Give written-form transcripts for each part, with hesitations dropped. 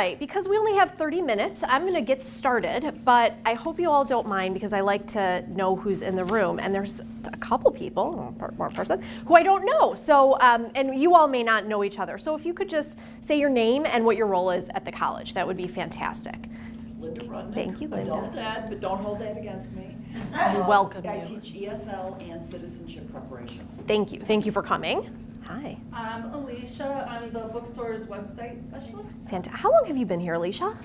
right, because we only have 30 minutes, I'm going to get started, but I hope you all don't mind because I like to know who's in the room, and there's a couple people, one person, who I don't know, so, and you all may not know each other, so if you could just say your name and what your role is at the college, that would be fantastic. Linda Rudnick. Thank you, Linda. Adult ed, but don't hold that against me. Welcome. I teach ESL and citizenship preparation. Thank you. Thank you for coming. Hi. I'm Alicia. I'm the bookstore's website specialist. Fantastic. How long have you been here, Alicia?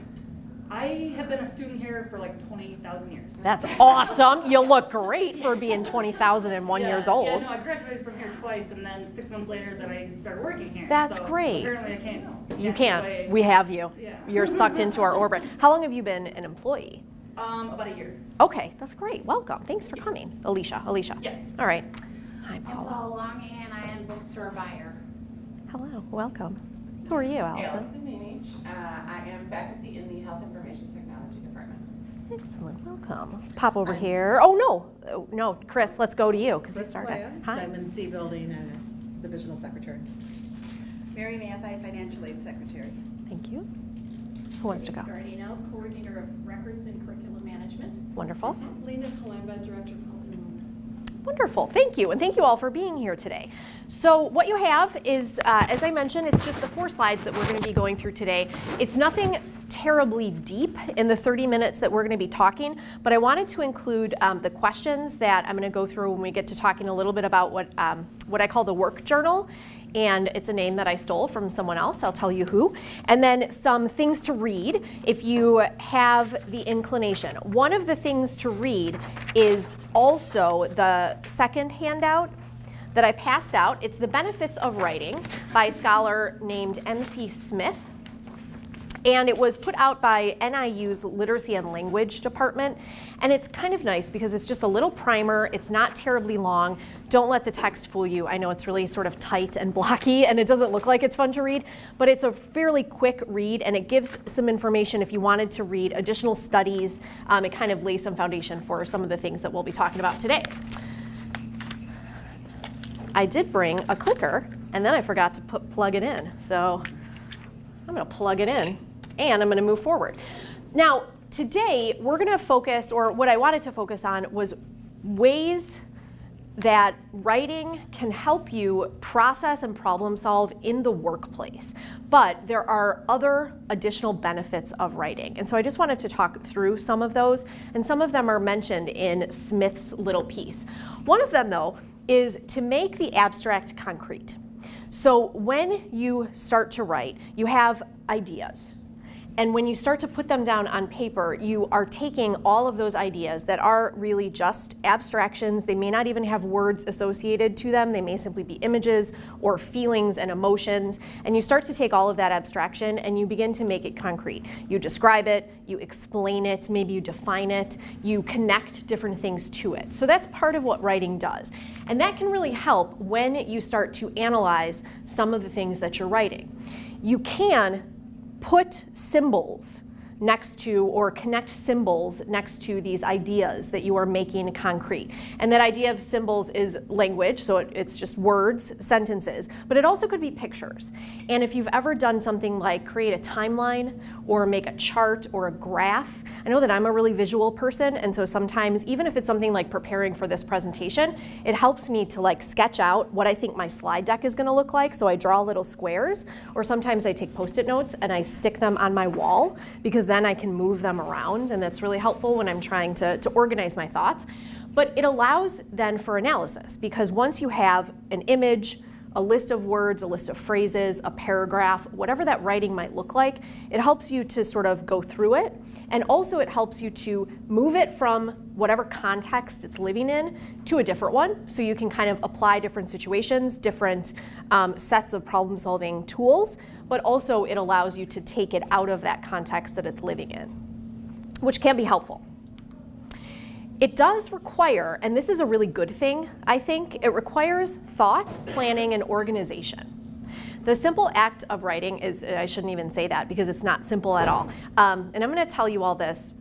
I have been a student here for like 20,000 years. That's awesome. You look great for being 20,001 years old. Yeah, no, I graduated from here twice, and then 6 months later, then I started working here. That's so great. Apparently, I can't. You can't. We have you. Yeah. You're sucked into our orbit. How long have you been an employee? About a year. Okay, that's great. Welcome. Thanks for coming, Alicia. Alicia. Yes. All right. Hi, I'm Paula. Paula Long, and I am bookstore buyer. Hello. Welcome. Who are you, Allison? Allison Manage. I am faculty in the Health Information Technology Department. Excellent. Welcome. Let's pop over here. Oh no, Chris. Let's go to you because you started. Hi. Simon C. Building and as Divisional Secretary. Mary Mathai, Financial Aid Secretary. Thank you. Who wants to go? Scardino, Coordinator of Records and Curriculum Management. Wonderful. Linda Kalemba, Director of Health and Wellness. Wonderful, thank you, and thank you all for being here today. So what you have is, as I mentioned, it's just the 4 slides that we're going to be going through today. It's nothing terribly deep in the 30 minutes that we're going to be talking, but I wanted to include the questions that I'm going to go through when we get to talking a little bit about what I call the work journal. And it's a name that I stole from someone else, I'll tell you who. And then some things to read if you have the inclination. One of the things to read is also the second handout that I passed out. It's The Benefits of Writing by a scholar named M.C. Smith. And it was put out by NIU's Literacy and Language Department. And it's kind of nice because it's just a little primer. It's not terribly long. Don't let the text fool you. I know it's really sort of tight and blocky and it doesn't look like it's fun to read, but it's a fairly quick read and it gives some information if you wanted to read additional studies. It kind of lays some foundation for some of the things that we'll be talking about today. I did bring a clicker and then I forgot to plug it in. So I'm gonna plug it in and I'm gonna move forward. Now, today we're gonna focus, or what I wanted to focus on was ways that writing can help you process and problem solve in the workplace. But there are other additional benefits of writing. And so I just wanted to talk through some of those, and some of them are mentioned in Smith's little piece. One of them, though, is to make the abstract concrete. So when you start to write, you have ideas. And when you start to put them down on paper, you are taking all of those ideas that are really just abstractions. They may not even have words associated to them. They may simply be images or feelings and emotions. And you start to take all of that abstraction and you begin to make it concrete. You describe it, you explain it, maybe you define it, you connect different things to it. So that's part of what writing does. And that can really help when you start to analyze some of the things that you're writing. You can put symbols next to, or connect symbols next to these ideas that you are making concrete. And that idea of symbols is language, so it's just words, sentences, but it also could be pictures. And if you've ever done something like create a timeline or make a chart or a graph, I know that I'm a really visual person, and so sometimes, even if it's something like preparing for this presentation, it helps me to like sketch out what I think my slide deck is gonna look like, so I draw little squares, or sometimes I take Post-it notes and I stick them on my wall, because then I can move them around, and that's really helpful when I'm trying to organize my thoughts. But it allows then for analysis, because once you have an image, a list of words, a list of phrases, a paragraph, whatever that writing might look like, it helps you to sort of go through it, and also it helps you to move it from whatever context it's living in to a different one, so you can kind of apply different situations, different sets of problem-solving tools, but also it allows you to take it out of that context that it's living in, which can be helpful. It does require, and this is a really good thing, I think, it requires thought, planning, and organization. The simple act of writing is, I shouldn't even say that because it's not simple at all. And I'm gonna tell you all this.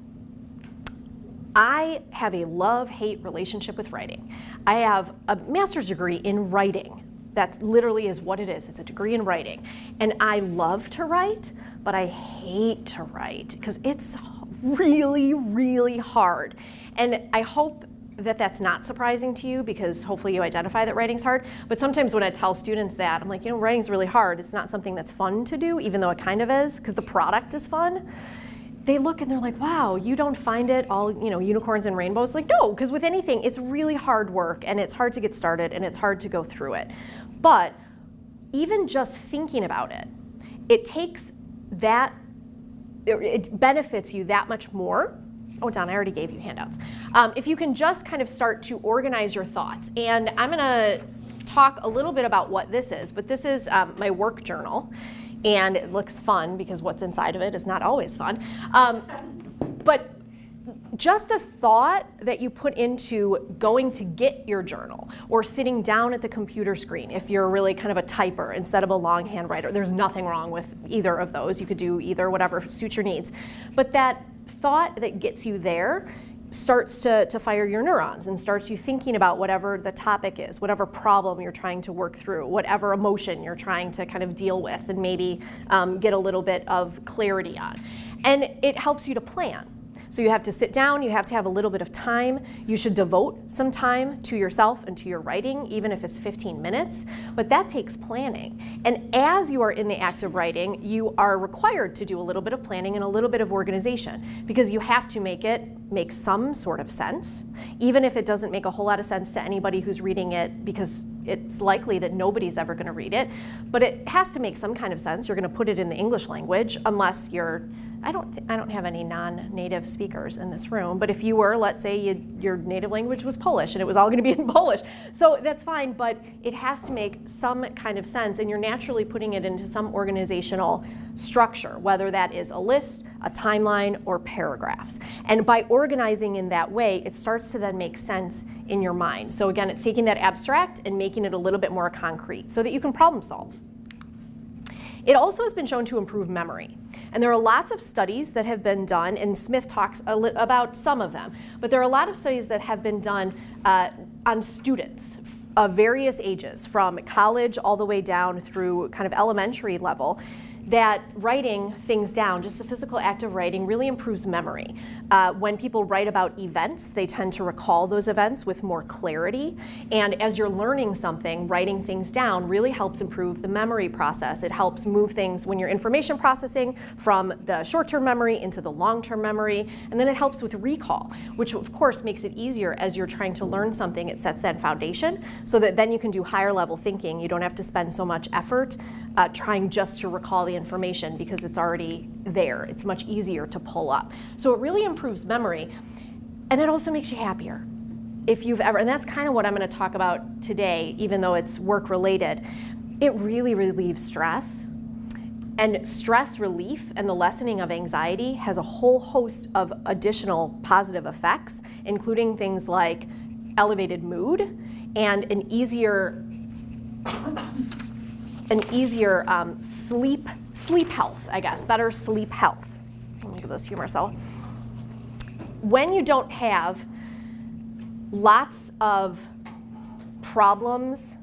I have a love-hate relationship with writing. I have a master's degree in writing. That literally is what it is. It's a degree in writing. And I love to write, but I hate to write because it's really, really hard. And I hope that that's not surprising to you because hopefully you identify that writing's hard. But sometimes when I tell students that, I'm like, writing's really hard. It's not something that's fun to do, even though it kind of is, because the product is fun. They look and they're like, wow, you don't find it all, unicorns and rainbows? Like, no, because with anything, it's really hard work and it's hard to get started and it's hard to go through it. But even just thinking about it, it benefits you that much more. Oh, Don, I already gave you handouts. If you can just kind of start to organize your thoughts. And I'm gonna talk a little bit about what this is, but this is my work journal. And it looks fun because what's inside of it is not always fun. But just the thought that you put into going to get your journal or sitting down at the computer screen, if you're really kind of a typer instead of a longhand writer, there's nothing wrong with either of those. You could do either, whatever suits your needs. But that thought that gets you there starts to fire your neurons and starts you thinking about whatever the topic is, whatever problem you're trying to work through, whatever emotion you're trying to kind of deal with and maybe get a little bit of clarity on. And it helps you to plan. So you have to sit down, you have to have a little bit of time. You should devote some time to yourself and to your writing, even if it's 15 minutes, but that takes planning. And as you are in the act of writing, you are required to do a little bit of planning and a little bit of organization because you have to make it make some sort of sense, even if it doesn't make a whole lot of sense to anybody who's reading it because it's likely that nobody's ever going to read it, but it has to make some kind of sense. You're going to put it in the English language unless you're I don't have any non-native speakers in this room, but if you were, let's say your native language was Polish and it was all going to be in Polish, so that's fine, but it has to make some kind of sense and you're naturally putting it into some organizational structure, whether that is a list, a timeline, or paragraphs. And by organizing in that way, it starts to then make sense in your mind. So again, it's taking that abstract and making it a little bit more concrete so that you can problem solve. It also has been shown to improve memory. And there are lots of studies that have been done, and Smith talks about some of them, but there are a lot of studies that have been done on students of various ages, from college all the way down through kind of elementary level, that writing things down, just the physical act of writing, really improves memory. When people write about events, they tend to recall those events with more clarity. And as you're learning something, writing things down really helps improve the memory process. It helps move things when you're information processing from the short-term memory into the long-term memory. And then it helps with recall, which of course makes it easier as you're trying to learn something. It sets that foundation so that then you can do higher level thinking. You don't have to spend so much effort trying just to recall the information because it's already there. It's much easier to pull up. So it really improves memory, and it also makes you happier. If you've ever, and that's kind of what I'm going to talk about today, even though it's work related, it really relieves stress. And stress relief and the lessening of anxiety has a whole host of additional positive effects, including things like elevated mood and an easier sleep health, I guess, better sleep health. Let me give those to you, Marcel. When you don't have lots of problems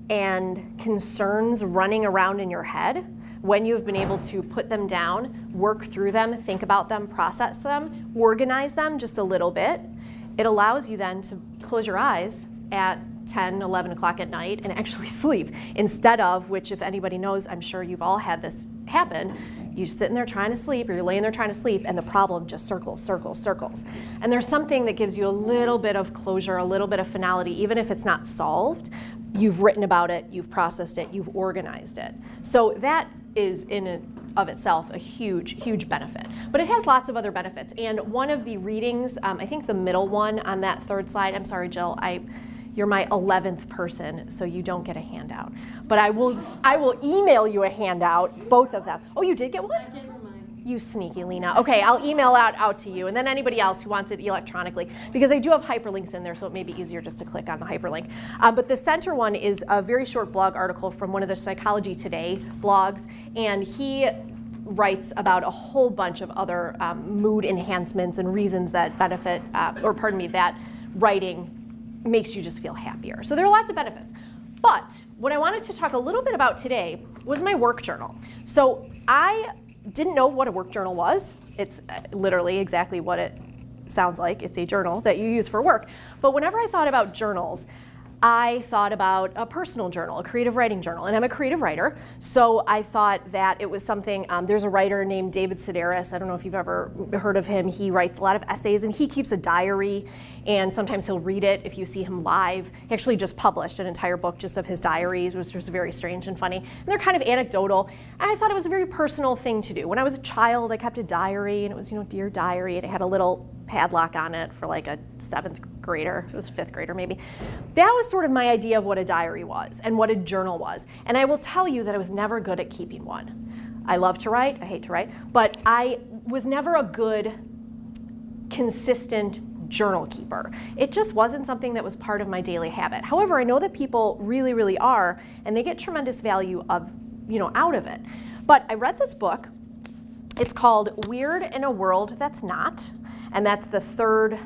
and concerns running around in your head, when you've been able to put them down, work through them, think about them, process them, organize them just a little bit, it allows you then to close your eyes at 10, 11 o'clock at night and actually sleep, instead of, which if anybody knows, I'm sure you've all had this happen, you're sitting there trying to sleep or you're laying there trying to sleep and the problem just circles. And there's something that gives you a little bit of closure, a little bit of finality, even if it's not solved. You've written about it, you've processed it, you've organized it. So that is in and of itself a huge benefit. But it has lots of other benefits. And one of the readings, I think the middle one on that third slide, I'm sorry, Jill, you're my 11th person, so you don't get a handout. But I will email you a handout, both of them. Oh, you did get one? I gave her mine. You sneaky Lena. Okay, I'll email out to you, and then anybody else who wants it electronically, because I do have hyperlinks in there, so it may be easier just to click on the hyperlink. But the center one is a very short blog article from one of the Psychology Today blogs, and he writes about a whole bunch of other mood enhancements and reasons that that writing makes you just feel happier. So there are lots of benefits. But what I wanted to talk a little bit about today was my work journal. So I didn't know what a work journal was. It's literally exactly what it sounds like. It's a journal that you use for work. But whenever I thought about journals, I thought about a personal journal, a creative writing journal, and I'm a creative writer, so I thought that it was something, there's a writer named David Sedaris, I don't know if you've ever heard of him, he writes a lot of essays and he keeps a diary, and sometimes he'll read it if you see him live. He actually just published an entire book just of his diaries, which was very strange and funny, and they're kind of anecdotal, and I thought it was a very personal thing to do. When I was a child, I kept a diary, and it was, Dear Diary, and it had a little padlock on it for like a 7th grader, it was 5th grader maybe. That was sort of my idea of what a diary was and what a journal was. And I will tell you that I was never good at keeping one. I love to write, I hate to write, but I was never a good, consistent journal keeper. It just wasn't something that was part of my daily habit. However, I know that people really, really are, and they get tremendous value of, out of it. But I read this book. It's called Weird in a World That's Not. And that's the third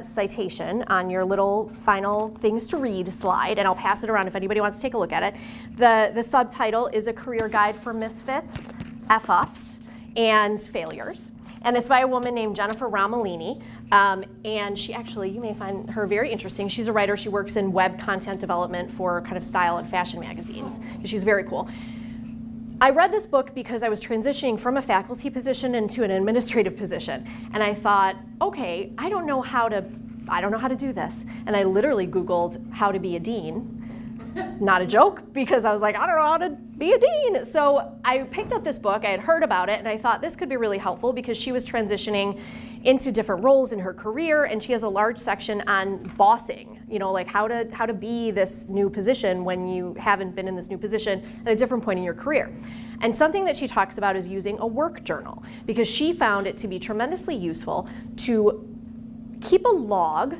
citation on your little final things to read slide, and I'll pass it around if anybody wants to take a look at it. The subtitle is A Career Guide for Misfits, F-Ups, and Failures. And it's by a woman named Jennifer Romolini. And she actually, you may find her very interesting. She's a writer. She works in web content development for kind of style and fashion magazines. She's very cool. I read this book because I was transitioning from a faculty position into an administrative position. And I thought, okay, I don't know how to do this. And I literally Googled how to be a dean. Not a joke, because I was like, I don't know how to be a dean. So I picked up this book, I had heard about it, and I thought this could be really helpful because she was transitioning into different roles in her career, and she has a large section on bossing, like how to be this new position when you haven't been in this new position at a different point in your career. And something that she talks about is using a work journal, because she found it to be tremendously useful to keep a log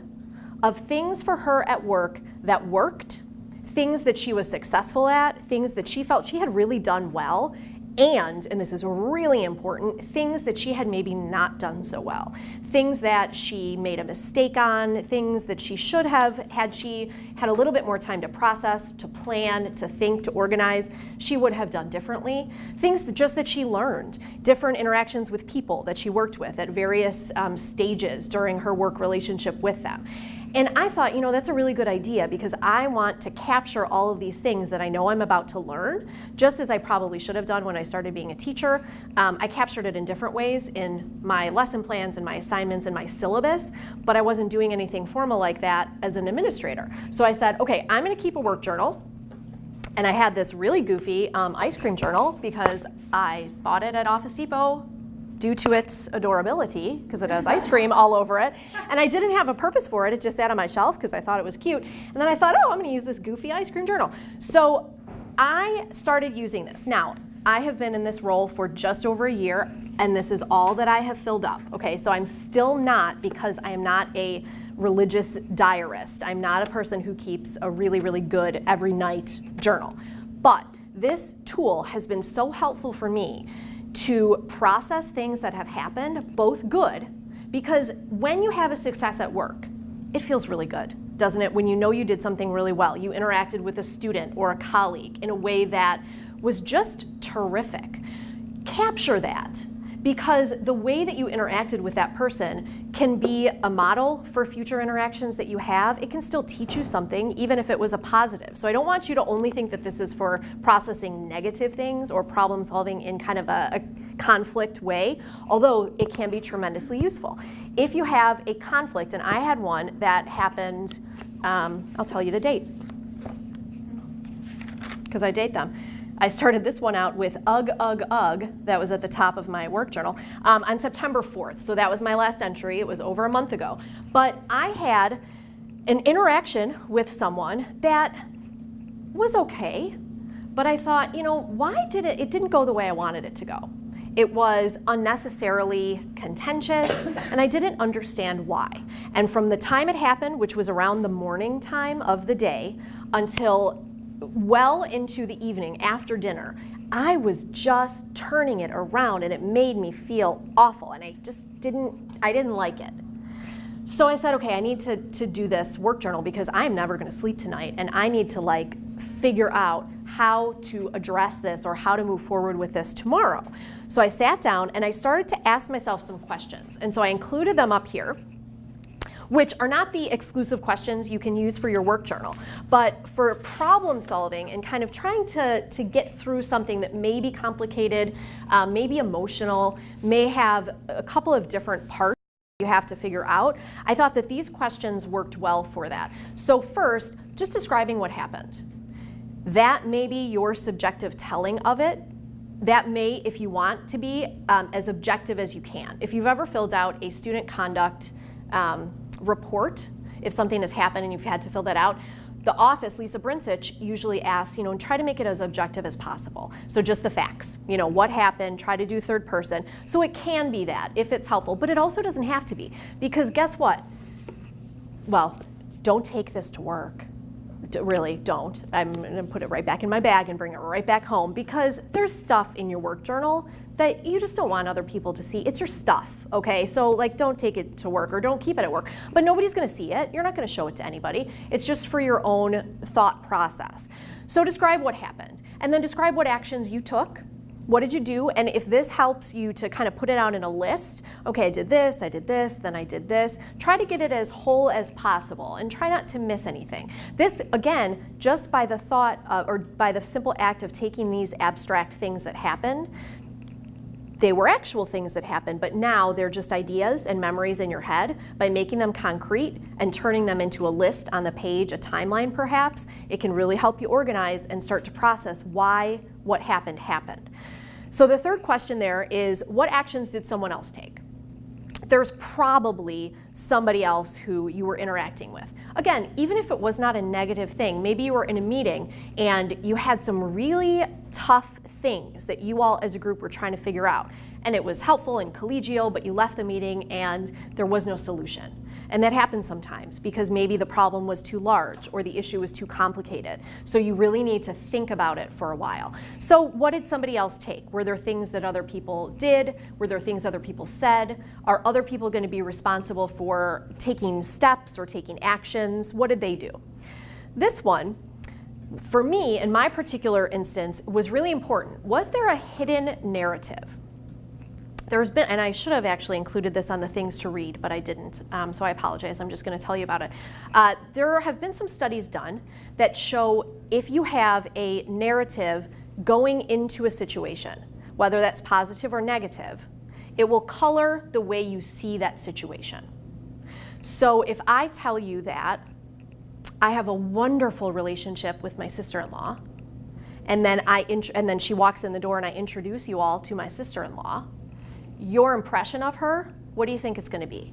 of things for her at work that worked, things that she was successful at, things that she felt she had really done well, and this is really important, things that she had maybe not done so well. Things that she made a mistake on, things that she should have, had she had a little bit more time to process, to plan, to think, to organize, she would have done differently. Things that she learned, different interactions with people that she worked with at various stages during her work relationship with them. And I thought, that's a really good idea, because I want to capture all of these things that I know I'm about to learn, just as I probably should have done when I started being a teacher. I captured it in different ways in my lesson plans and my assignments and my syllabus, but I wasn't doing anything formal like that as an administrator. So I said, okay, I'm gonna keep a work journal. And I had this really goofy ice cream journal because I bought it at Office Depot due to its adorability, because it has ice cream all over it. And I didn't have a purpose for it. It just sat on my shelf because I thought it was cute. And then I thought, I'm going to use this goofy ice cream journal. So I started using this. Now, I have been in this role for just over a year, and this is all that I have filled up. Okay, so I'm still not, because I am not a religious diarist. I'm not a person who keeps a really, really good every night journal. But this tool has been so helpful for me to process things that have happened, both good, because when you have a success at work, it feels really good, doesn't it? When you know you did something really well, you interacted with a student or a colleague in a way that was just terrific. Capture that, because the way that you interacted with that person can be a model for future interactions that you have. It can still teach you something, even if it was a positive. So I don't want you to only think that this is for processing negative things or problem solving in kind of a conflict way, although it can be tremendously useful. If you have a conflict, and I had one that happened, I'll tell you the date, because I date them. I started this one out with ugh, ugh, ugh, that was at the top of my work journal, on September 4th. So that was my last entry. It was over a month ago. But I had an interaction with someone that was okay, but I thought, why it didn't go the way I wanted it to go. It was unnecessarily contentious, and I didn't understand why. And from the time it happened, which was around the morning time of the day, until well into the evening after dinner, I was just turning it around, and it made me feel awful, and I didn't like it. So I said, okay, I need to do this work journal because I'm never going to sleep tonight, and I need to figure out how to address this or how to move forward with this tomorrow. So I sat down and I started to ask myself some questions. And so I included them up here, which are not the exclusive questions you can use for your work journal, but for problem solving and kind of trying to get through something that may be complicated, may be emotional, may have a couple of different parts you have to figure out. I thought that these questions worked well for that. So first, just describing what happened. That may be your subjective telling of it. That may, if you want to be, as objective as you can. If you've ever filled out a student conduct report, if something has happened and you've had to fill that out, the office, Lisa Brinsich, usually asks, and try to make it as objective as possible. So just the facts, what happened, try to do third person. So it can be that if it's helpful, but it also doesn't have to be, because guess what? Well, don't take this to work. Really don't. I'm gonna put it right back in my bag and bring it right back home, because there's stuff in your work journal that you just don't want other people to see. It's your stuff, okay? So don't take it to work or don't keep it at work. But nobody's gonna see it. You're not gonna show it to anybody. It's just for your own thought process. So describe what happened, and then describe what actions you took. What did you do? And if this helps you to kind of put it out in a list, okay, I did this, then I did this. Try to get it as whole as possible and try not to miss anything. This, again, just by the thought or by the simple act of taking these abstract things that happened, they were actual things that happened, but now they're just ideas and memories in your head. By making them concrete and turning them into a list on the page, a timeline perhaps, it can really help you organize and start to process why what happened happened. So the third question there is, what actions did someone else take? There's probably somebody else who you were interacting with. Again, even if it was not a negative thing, maybe you were in a meeting and you had some really tough things that you all as a group were trying to figure out. And it was helpful and collegial, but you left the meeting and there was no solution. And that happens sometimes because maybe the problem was too large or the issue was too complicated. So you really need to think about it for a while. So what did somebody else take? Were there things that other people did? Were there things other people said? Are other people going to be responsible for taking steps or taking actions? What did they do? This one, for me, in my particular instance, was really important. Was there a hidden narrative? There's been, and I should have actually included this on the things to read, but I didn't, so I apologize. I'm just going to tell you about it. There have been some studies done that show if you have a narrative going into a situation, whether that's positive or negative, it will color the way you see that situation. So if I tell you that I have a wonderful relationship with my sister-in-law, and then she walks in the door and I introduce you all to my sister-in-law, your impression of her, what do you think it's going to be?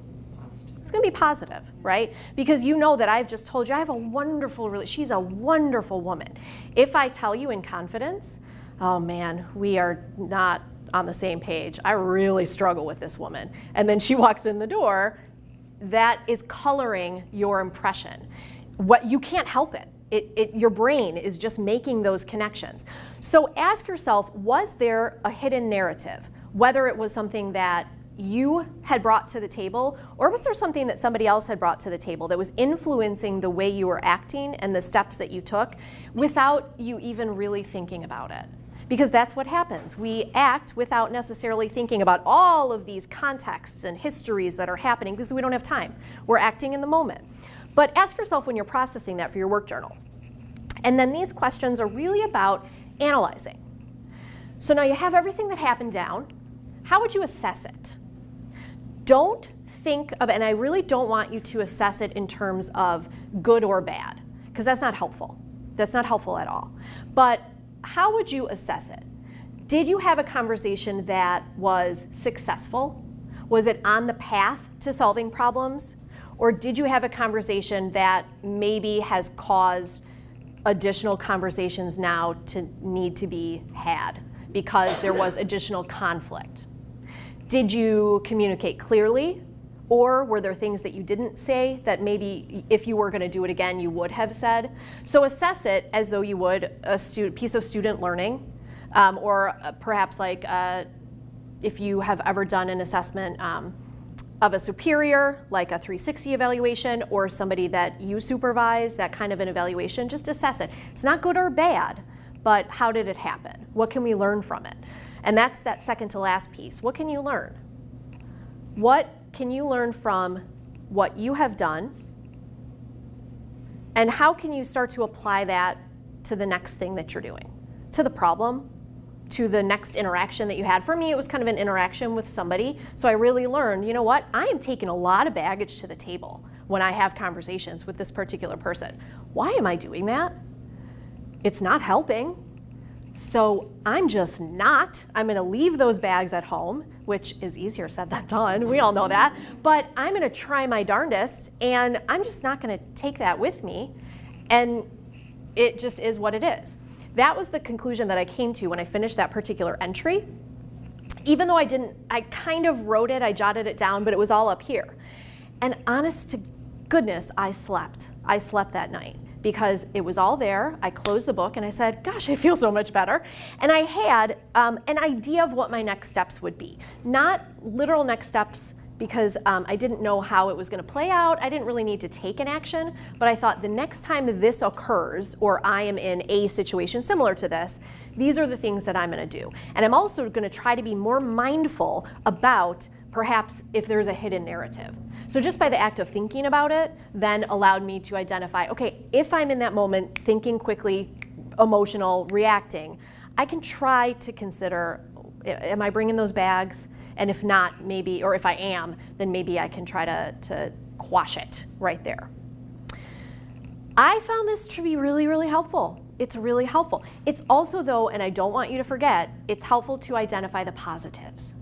It's going to be positive, right? Because you know that I've just told you I have a wonderful she's a wonderful woman. If I tell you in confidence, oh man, we are not on the same page. I really struggle with this woman. And then she walks in the door, that is coloring your impression. What you can't help it. Your brain is just making those connections. So ask yourself, was there a hidden narrative? Whether it was something that you had brought to the table, or was there something that somebody else had brought to the table that was influencing the way you were acting and the steps that you took without you even really thinking about it? Because that's what happens. We act without necessarily thinking about all of these contexts and histories that are happening because we don't have time. We're acting in the moment. But ask yourself when you're processing that for your work journal. And then these questions are really about analyzing. So now you have everything that happened down. How would you assess it? Don't think of, and I really don't want you to assess it in terms of good or bad, because that's not helpful. That's not helpful at all. But how would you assess it? Did you have a conversation that was successful? Was it on the path to solving problems? Or did you have a conversation that maybe has caused additional conversations now to need to be had because there was additional conflict? Did you communicate clearly? Or were there things that you didn't say that maybe if you were going to do it again, you would have said? So assess it as though you would a piece of student learning, or perhaps like if you have ever done an assessment of a superior, like a 360 evaluation, or somebody that you supervise, that kind of an evaluation, just assess it. It's not good or bad, but how did it happen? What can we learn from it? And that's that second to last piece. What can you learn? What can you learn from what you have done? And how can you start to apply that to the next thing that you're doing? To the problem, to the next interaction that you had. For me, it was kind of an interaction with somebody. So I really learned, you know what? I am taking a lot of baggage to the table when I have conversations with this particular person. Why am I doing that? It's not helping. So I'm just not. I'm going to leave those bags at home, which is easier said than done. We all know that. But I'm going to try my darndest, and I'm just not going to take that with me. And it just is what it is. That was the conclusion that I came to when I finished that particular entry. Even though I kind of wrote it, I jotted it down, but it was all up here. And honest to goodness, I slept. I slept that night because it was all there. I closed the book and I said, gosh, I feel so much better. And I had an idea of what my next steps would be. Not literal next steps, because I didn't know how it was going to play out. I didn't really need to take an action, but I thought the next time this occurs, or I am in a situation similar to this, these are the things that I'm going to do. And I'm also going to try to be more mindful about perhaps if there's a hidden narrative. So just by the act of thinking about it, then allowed me to identify, okay, if I'm in that moment, thinking quickly, emotional, reacting, I can try to consider, am I bringing those bags? And if not, maybe, or if I am, then maybe I can try to quash it right there. I found this to be really, really helpful. It's really helpful. It's also, though, and I don't want you to forget, it's helpful to identify the positives.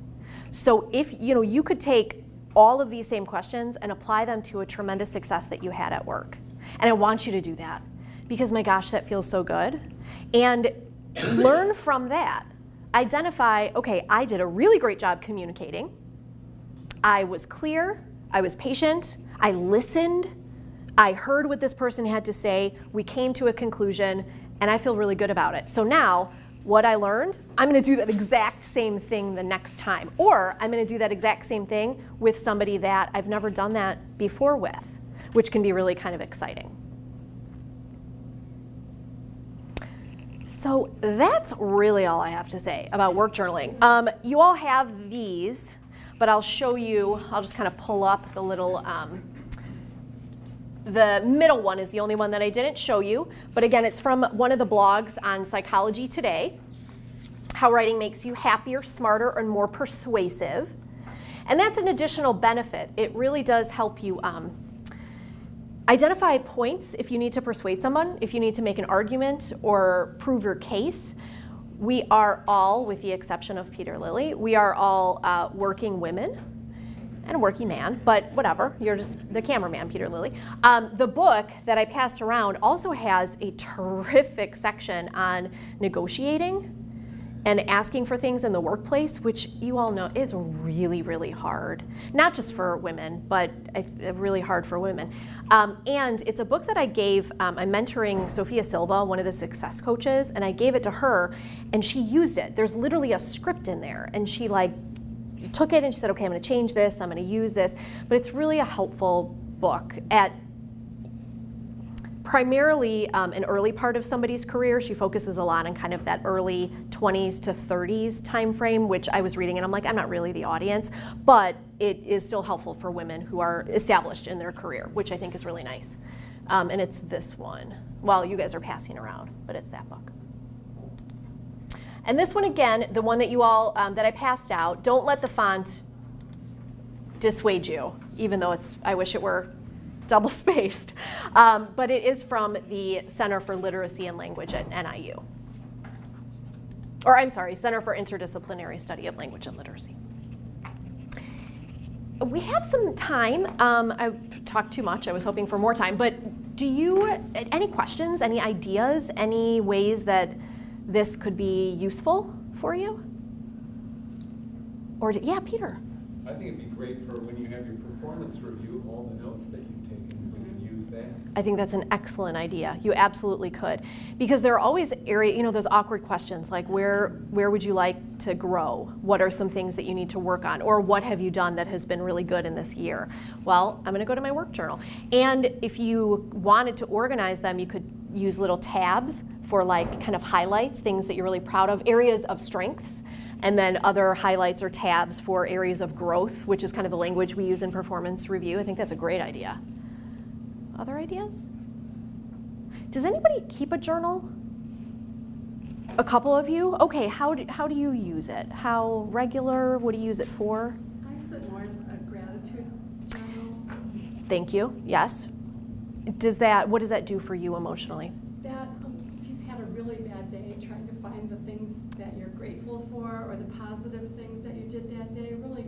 So if, you could take all of these same questions and apply them to a tremendous success that you had at work. And I want you to do that because, my gosh, that feels so good. And learn from that. Identify, okay, I did a really great job communicating. I was clear, I was patient, I listened, I heard what this person had to say, we came to a conclusion, and I feel really good about it. So now, what I learned, I'm going to do that exact same thing the next time. Or I'm going to do that exact same thing with somebody that I've never done that before with, which can be really kind of exciting. So that's really all I have to say about work journaling. You all have these, but I'll show you, I'll just kind of pull up the little, the middle one is the only one that I didn't show you. But again, it's from one of the blogs on Psychology Today, How Writing Makes You Happier, Smarter, and More Persuasive. And that's an additional benefit. It really does help you identify points if you need to persuade someone, if you need to make an argument or prove your case. We are all, with the exception of Peter Lilly, we are all working women and a working man, but whatever, you're just the cameraman, Peter Lilly. The book that I passed around also has a terrific section on negotiating and asking for things in the workplace, which you all know is really, really hard. Not just for women, but really hard for women. And it's a book that I gave, I'm mentoring Sophia Silva, one of the success coaches, and I gave it to her, and she used it. There's literally a script in there, and she took it and she said, okay, I'm gonna change this, I'm gonna use this. But it's really a helpful book at primarily an early part of somebody's career. She focuses a lot on kind of that early 20s to 30s time frame, which I was reading and I'm like, I'm not really the audience, but it is still helpful for women who are established in their career, which I think is really nice. And it's this one. Well, you guys are passing around, but it's that book. And this one again, the one that you all, that I passed out, don't let the font dissuade you, even though I wish it were double spaced. But it is from the Center for Literacy and Language at NIU. Or I'm sorry, Center for Interdisciplinary Study of Language and Literacy. We have some time. I talked too much, I was hoping for more time, but do you, any questions, any ideas, any ways that this could be useful for you? Or, yeah, Peter. I think it'd be great for when you have your performance review, all the notes that you've taken, we can use that? I think that's an excellent idea. You absolutely could. Because there are always those awkward questions like where would you like to grow? What are some things that you need to work on? Or what have you done that has been really good in this year? Well, I'm gonna go to my work journal. And if you wanted to organize them, you could use little tabs for like kind of highlights, things that you're really proud of, areas of strengths, and then other highlights or tabs for areas of growth, which is kind of the language we use in performance review. I think that's a great idea. Other ideas? Does anybody keep a journal? A couple of you? Okay, how do you use it? How regular? What do you use it for? I use it more as a gratitude journal. Thank you, yes. What does that do for you emotionally? That if you've had a really bad day, trying to find the things that you're grateful for or the positive things that you did that day really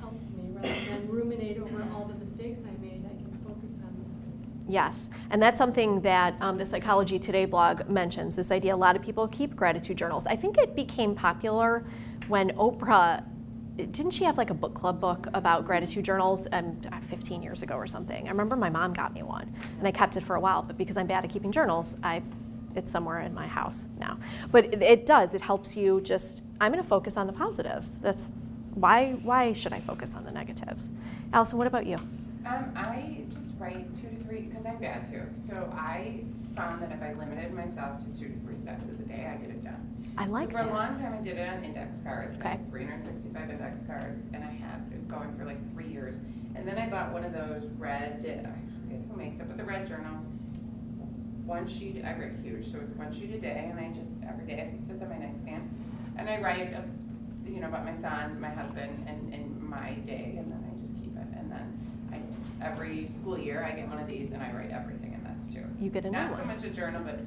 helps me. Rather than ruminate over all the mistakes I made, I can focus on those good things. Yes, and that's something that the Psychology Today blog mentions, this idea a lot of people keep gratitude journals. I think it became popular when Oprah, didn't she have like a book club book about gratitude journals 15 years ago or something? I remember my mom got me one, and I kept it for a while, but because I'm bad at keeping journals, it's somewhere in my house now. But it helps you just, I'm gonna focus on the positives. That's, why should I focus on the negatives? Allison, what about you? I just write 2 to 3, because I'm bad too. So I found that if I limited myself to 2 to 3 sentences a day, I get it done. I like For that. a long time, I did it on index cards. I Okay. had 365 index cards, and I had it going for like 3 years. And then I bought one of those red, I forget who makes it, but the red journals. One sheet, I write huge, so it's 1 sheet a day, and I just, every day, it sits on my nightstand. And I write, about my son, my husband, and my day, and then I just keep it. And then every school year, I get one of these, and I write everything in this too. You get a new Not so one. much a journal, but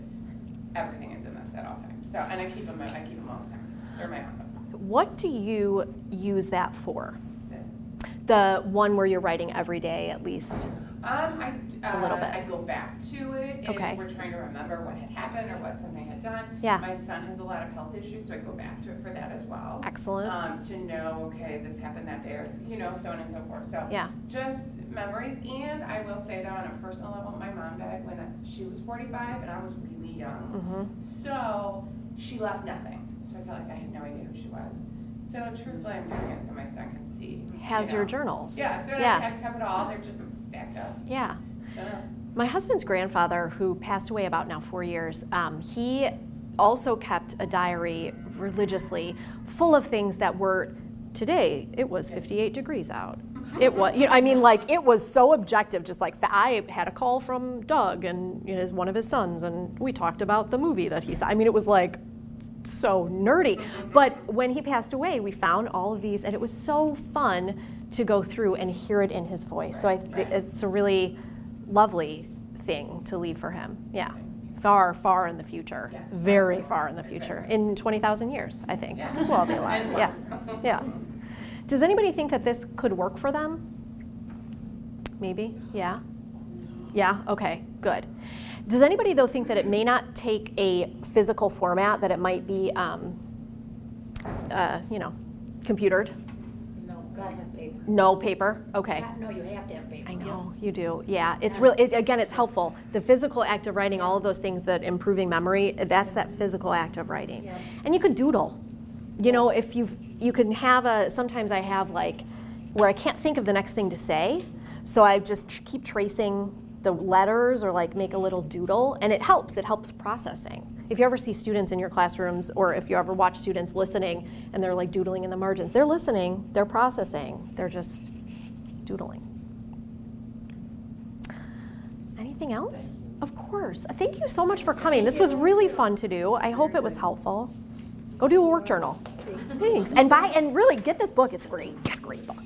everything is in this at all times. So, and I keep them all the time. They're my office. What do you use that for? This. The one where you're writing every day at least? A little bit. I go back to it Okay. if we're trying to remember what had happened or what something had done. Yeah. My son has a lot of health issues, so I go back to it for that as well. Excellent. To know, okay, this happened that day, or, so on and so forth. So Yeah. just memories. And I will say that on a personal level, my mom died when she was 45 and I was really young. So she left nothing. So I felt like I had no idea who she was. So truthfully, I'm doing it so my son can see. Has your journals. Yeah, so Yeah. I have kept it all. They're just stacked up. Yeah. So. My husband's grandfather, who passed away about now 4 years, he also kept a diary religiously full of things that were, today, it was 58 degrees out. It was, it was so objective, just like, I had a call from Doug and one of his sons, and we talked about the movie that he saw. It was like, so nerdy. But when he passed away, we found all of these, and it was so fun to go through and hear it in his voice. So it's a really lovely thing to leave for him. Yeah. Far, far in the future. Yes. Very far in the future. In 20,000 years, I think. Yeah. We'll all be alive. Yeah. Yeah. Does anybody think that this could work for them? Maybe? Yeah? Yeah? Okay, good. Does anybody, though, think that it may not take a physical format, that it might be, computered? No, gotta have paper. No paper? Okay. No, you have to have paper. I know, you do. Yeah, it's really, again, it's helpful. The physical act of writing, all of those things that improving memory, that's that physical act of writing. Yeah. And you could doodle. If you can have sometimes I have where I can't think of the next thing to say, so I just keep tracing the letters or make a little doodle, and it helps processing. If you ever see students in your classrooms, or if you ever watch students listening and they're doodling in the margins, they're listening, they're processing, they're just doodling. Anything else? Of course. Thank you so much for coming. This was really fun to do. I hope it was helpful. Go do a work journal. Thanks. And really get this book. It's great. It's a great book.